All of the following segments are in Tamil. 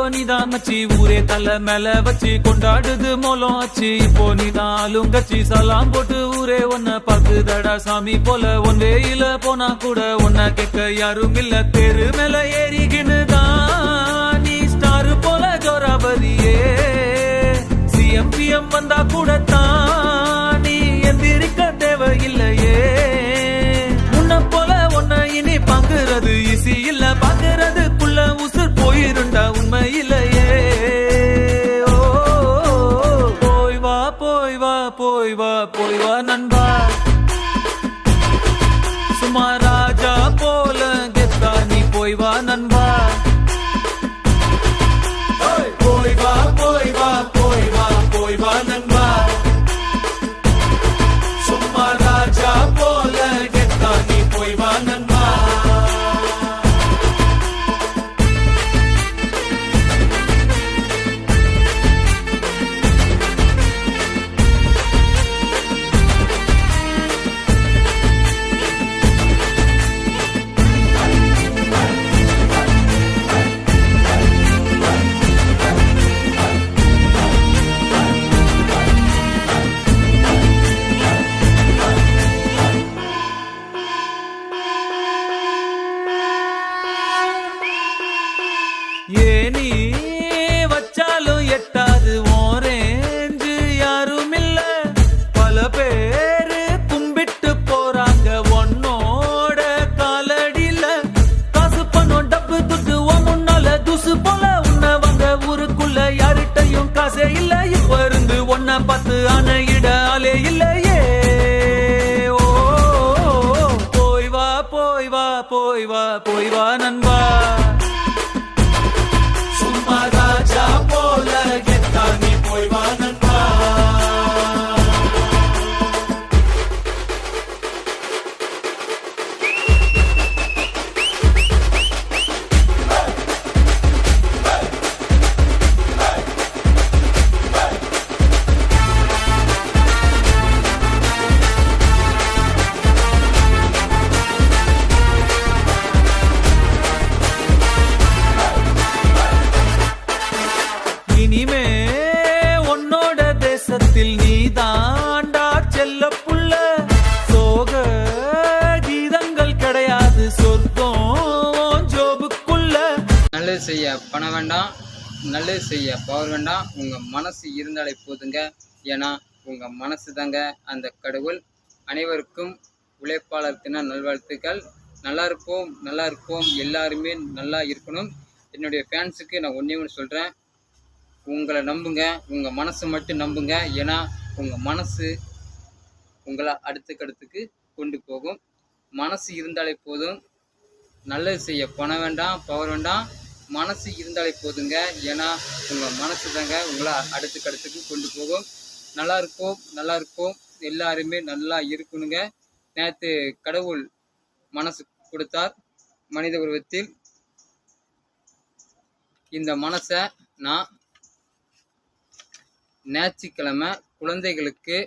நீதான் மச்சி ஊரே தலை மேல வச்சு கொண்டாடுது மோலம் ஆச்சு இப்போ நீதான் ஆளுங்கச்சி சலாம் போட்டு ஊரே உன்னை பார்க்குதடா சாமி போல ஒன்வேயில போனா கூட உன்னை கேட்க யாரும் இல்ல தெரு மேல ஏறிக்கினுதான் நீ ஸ்டாரு போல ஜோராபதியே சிஎம் வந்தா கூட தான் நீ எந்திரிக்க தேவையில்லையே உன்னை போல உன்னை இனி பாக்குறது ஈசி இல்ல பாக்குறதுக்குள்ள உசுர் போயிருண்டா உண்மையிலையே போய் வா போய் வா போய் வா போய் வா நண்பா சும்மா ராஜா போல கெத்தா நீ போய் வா நண்பா போய் வா போய் வா போய் வா போய் வா நண்பா சும்மா ராஜா போல கெத்தா நீ போய் வா நண்பா ஏனி வச்சாலும் எட்டாது ஓரேஞ்சு யாரும் இல்ல பல பேரு கும்பிட்டு போறாங்க ஒன்னோட காலடியில காசு பணம் டப்பு துட்டு முன்னால துசு போல உன்னை வந்த ஊருக்குள்ள யார்கிட்டையும் காசே இல்ல இப்ப இருந்து ஒன்ன பார்த்து அணையிட ஆளே இல்லையே ஓ போய் வா போய் வா போய் வா போய் வா நண்பா ராஜா போல கெத்தா நீ போய் வா நண்பா இனிமே உன்னோட தேசத்தில் நீ தாண்டா செல்ல புள்ள சோக கீதங்கள் கிடையாது சொர்க்கம் ஜோபுக்குள்ள நல்லது செய்ய பணம் வேண்டாம் நல்லது செய்ய பவர் வேண்டாம் உங்க மனசு இருந்தாலே போதுங்க ஏன்னா உங்க மனசு தாங்க அந்த கடவுள் அனைவருக்கும் உழைப்பாளருக்குன்னா நல்வாழ்த்துக்கள் நல்லா இருப்போம் எல்லாருமே நல்லா இருக்கணும் என்னுடைய ஃபேன்ஸுக்கு நான் ஒன்றே ஒன்று சொல்கிறேன் உங்களை நம்புங்க உங்கள் மனசு மட்டும் நம்புங்க ஏன்னா உங்கள் மனசு உங்களை அடுத்துக்கடுத்துக்கு கொண்டு போகும் மனசு இருந்தாலே போதும் நல்லது செய்ய பணம் வேண்டாம் பவர் வேண்டாம் மனசு இருந்தாலே போதுங்க ஏன்னா உங்கள் மனசு தாங்க உங்களை அடுத்துக்கடுத்துக்கு கொண்டு போகும் நல்லா இருப்போம் எல்லாருமே நல்லா இருக்கணுங்க நேற்று கடவுள் மனசு கொடுத்தார் மனித உருவத்தில் இந்த மனசை நான் ஞாயிற்றுக்கிழமை குழந்தைகளுக்கு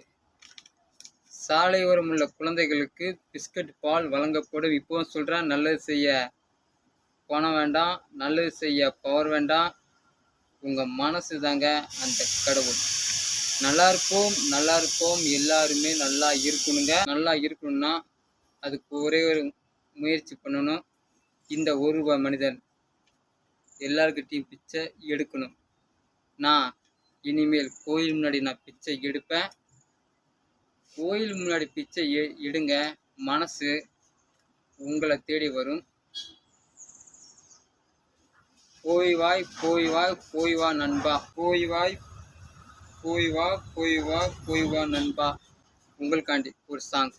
சாலையோரம் உள்ள குழந்தைகளுக்கு பிஸ்கட் பால் வழங்கப்படும் இப்போ சொல்கிறேன் நல்லது செய்ய பணம் வேண்டாம் நல்லது செய்ய பவர் வேண்டாம் உங்கள் மனசு தாங்க அந்த கடவுள் நல்லா இருப்போம் எல்லாருமே நல்லா இருக்கணுங்க நல்லா இருக்கணும்னா அதுக்கு ஒரே ஒரு முயற்சி பண்ணணும் இந்த ஒரு ரூபாய் மனிதன் எல்லாருக்கிட்டையும் பிச்சை எடுக்கணும் நான் இனிமேல் கோயில் முன்னாடி நான் பிச்சை எடுப்பேன் கோயில் முன்னாடி பிச்சை எடுங்க மனசு உங்களை தேடி வரும் போய் வா நண்பா போய் வா நண்பா உங்களுக்காண்டி ஒரு சாங்